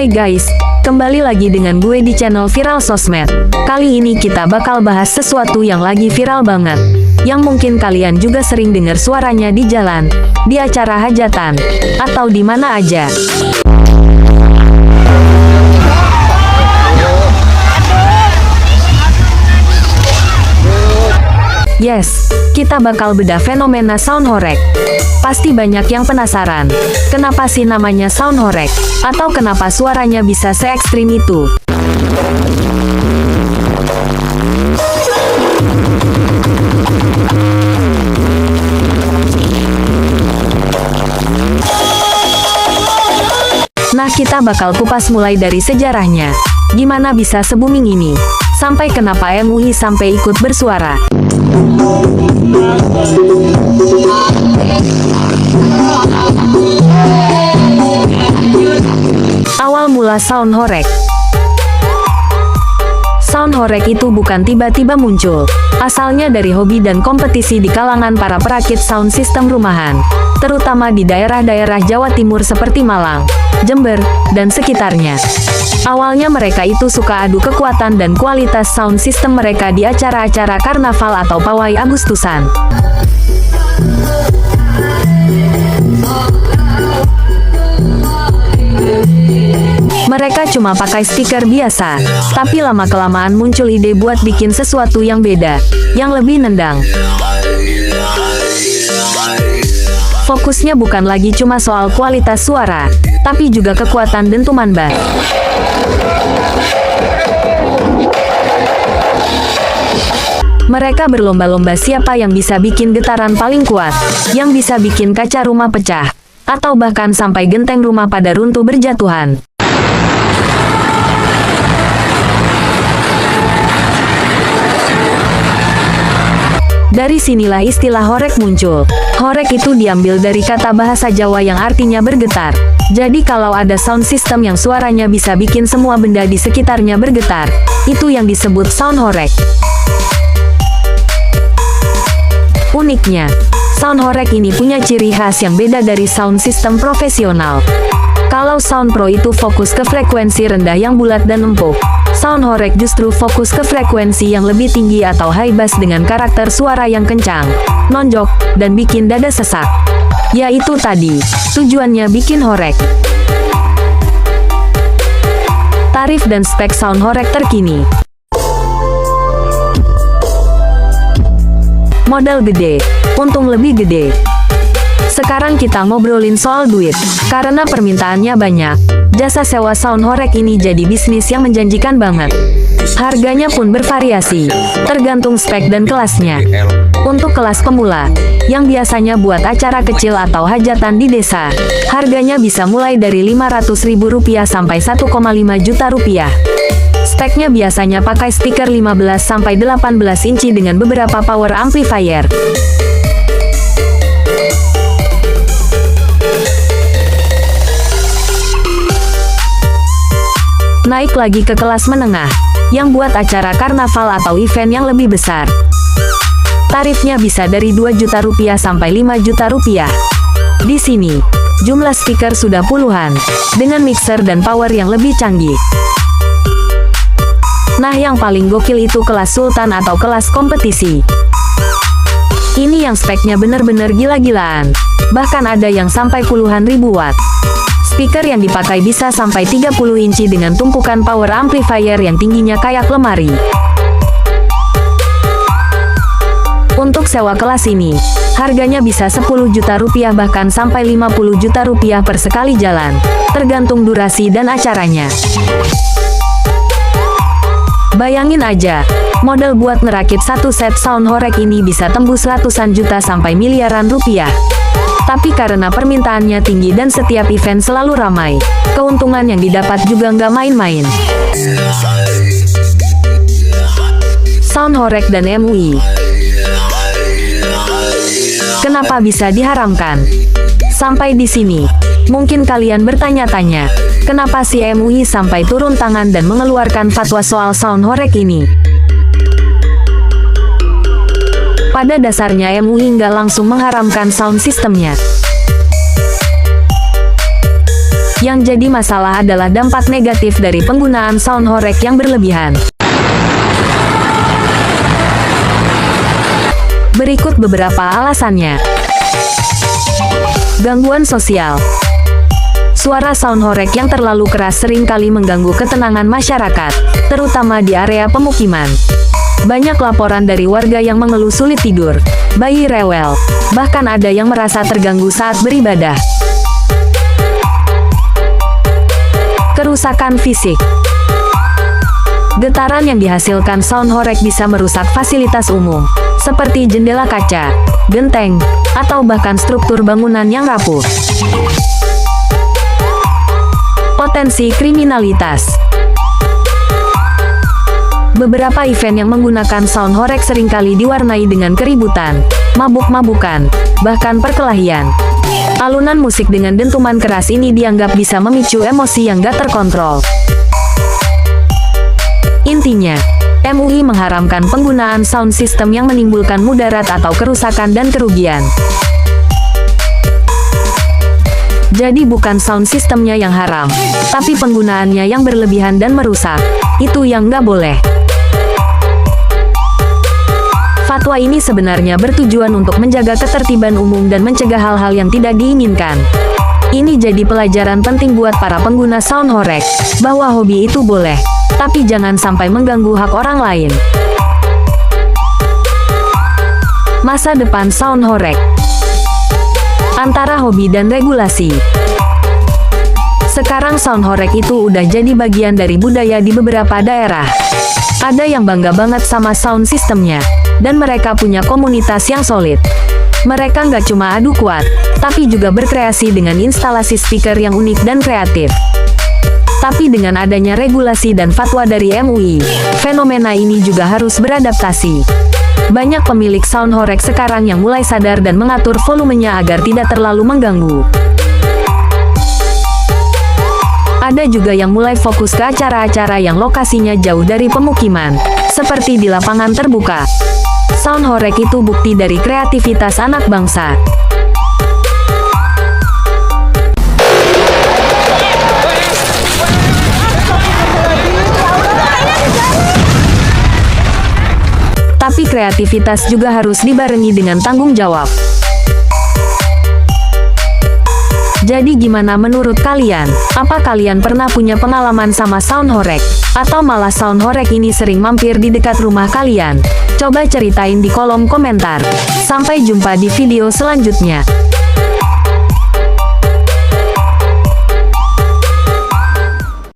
Hai guys, kembali lagi dengan gue di channel Viral Sosmed. Kali ini kita bakal bahas sesuatu yang lagi viral banget, yang mungkin kalian juga sering dengar suaranya di jalan, di acara hajatan, atau di mana aja. Yes, kita bakal bedah fenomena sound horeg. Pasti banyak yang penasaran, kenapa sih namanya sound horeg? Atau kenapa suaranya bisa se-ekstrim itu? Nah, kita bakal kupas mulai dari sejarahnya. Gimana bisa se-booming ini? Sampai kenapa MUI sampai ikut bersuara? Awal mula sound horeg. Sound horeg itu bukan tiba-tiba muncul. Asalnya dari hobi dan kompetisi di kalangan para perakit sound system rumahan, terutama di daerah-daerah Jawa Timur seperti Malang, Jember, dan sekitarnya. Awalnya mereka itu suka adu kekuatan dan kualitas sound system mereka di acara-acara karnaval atau pawai Agustusan. Mereka cuma pakai speaker biasa, tapi lama-kelamaan muncul ide buat bikin sesuatu yang beda, yang lebih nendang. Fokusnya bukan lagi cuma soal kualitas suara, tapi juga kekuatan dentuman bass. Mereka berlomba-lomba siapa yang bisa bikin getaran paling kuat, yang bisa bikin kaca rumah pecah, atau bahkan sampai genteng rumah pada runtuh berjatuhan. Dari sinilah istilah horeg muncul. Horeg itu diambil dari kata bahasa Jawa yang artinya bergetar. Jadi kalau ada sound system yang suaranya bisa bikin semua benda di sekitarnya bergetar, itu yang disebut sound horeg. Uniknya, sound horeg ini punya ciri khas yang beda dari sound system profesional. Kalau sound pro itu fokus ke frekuensi rendah yang bulat dan empuk, sound horeg justru fokus ke frekuensi yang lebih tinggi atau high bass dengan karakter suara yang kencang, nonjok, dan bikin dada sesak. Yaitu tadi, tujuannya bikin horeg. Tarif dan spek sound horeg terkini. Modal gede, untung lebih gede. Sekarang kita ngobrolin soal duit. Karena permintaannya banyak, jasa sewa sound horeg ini jadi bisnis yang menjanjikan banget. Harganya pun bervariasi, tergantung spek dan kelasnya. Untuk kelas pemula, yang biasanya buat acara kecil atau hajatan di desa, harganya bisa mulai dari Rp500.000 sampai Rp1,5 juta. Speknya biasanya pakai speaker 15-18 inci dengan beberapa power amplifier. Naik lagi ke kelas menengah, yang buat acara karnaval atau event yang lebih besar. Tarifnya bisa dari Rp2 juta sampai Rp5 juta. Di sini, jumlah speaker sudah puluhan, dengan mixer dan power yang lebih canggih. Nah, yang paling gokil itu kelas sultan atau kelas kompetisi. Ini yang speknya bener-bener gila-gilaan. Bahkan ada yang sampai puluhan ribu watt. Speaker yang dipakai bisa sampai 30 inci dengan tumpukan power amplifier yang tingginya kayak lemari. Untuk sewa kelas ini, harganya bisa Rp10 juta bahkan sampai Rp50 juta per sekali jalan, tergantung durasi dan acaranya. Bayangin aja, modal buat ngerakit satu set sound horeg ini bisa tembus ratusan juta sampai miliaran rupiah. Tapi karena permintaannya tinggi dan setiap event selalu ramai, keuntungan yang didapat juga nggak main-main. Sound horeg dan MUI. Kenapa bisa diharamkan? Sampai di sini, mungkin kalian bertanya-tanya, kenapa si MUI sampai turun tangan dan mengeluarkan fatwa soal sound horeg ini? Pada dasarnya MUI nggak langsung mengharamkan sound sistemnya. Yang jadi masalah adalah dampak negatif dari penggunaan sound horeg yang berlebihan. Berikut beberapa alasannya. Gangguan sosial. Suara sound horeg yang terlalu keras seringkali mengganggu ketenangan masyarakat, terutama di area pemukiman. Banyak laporan dari warga yang mengeluh sulit tidur, bayi rewel, bahkan ada yang merasa terganggu saat beribadah. Kerusakan fisik. Getaran yang dihasilkan sound horeg bisa merusak fasilitas umum, seperti jendela kaca, genteng, atau bahkan struktur bangunan yang rapuh. Potensi kriminalitas. Beberapa event yang menggunakan sound horeg seringkali diwarnai dengan keributan, mabuk-mabukan, bahkan perkelahian. Alunan musik dengan dentuman keras ini dianggap bisa memicu emosi yang gak terkontrol. Intinya, MUI mengharamkan penggunaan sound system yang menimbulkan mudarat atau kerusakan dan kerugian. Jadi bukan sound systemnya yang haram, tapi penggunaannya yang berlebihan dan merusak. Itu yang nggak boleh. Fatwa ini sebenarnya bertujuan untuk menjaga ketertiban umum dan mencegah hal-hal yang tidak diinginkan. Ini jadi pelajaran penting buat para pengguna sound horeg, bahwa hobi itu boleh, tapi jangan sampai mengganggu hak orang lain. Masa depan sound horeg. Antara hobi dan regulasi. Sekarang sound horeg itu udah jadi bagian dari budaya di beberapa daerah. Ada yang bangga banget sama sound sistemnya, dan mereka punya komunitas yang solid. Mereka nggak cuma adu kuat, tapi juga berkreasi dengan instalasi speaker yang unik dan kreatif. Tapi dengan adanya regulasi dan fatwa dari MUI, fenomena ini juga harus beradaptasi. Banyak pemilik sound horeg sekarang yang mulai sadar dan mengatur volumenya agar tidak terlalu mengganggu. Ada juga yang mulai fokus ke acara-acara yang lokasinya jauh dari pemukiman, seperti di lapangan terbuka. Sound horeg itu bukti dari kreativitas anak bangsa. Tapi kreativitas juga harus dibarengi dengan tanggung jawab. Jadi gimana menurut kalian? Apa kalian pernah punya pengalaman sama sound horeg? Atau malah sound horeg ini sering mampir di dekat rumah kalian? Coba ceritain di kolom komentar. Sampai jumpa di video selanjutnya.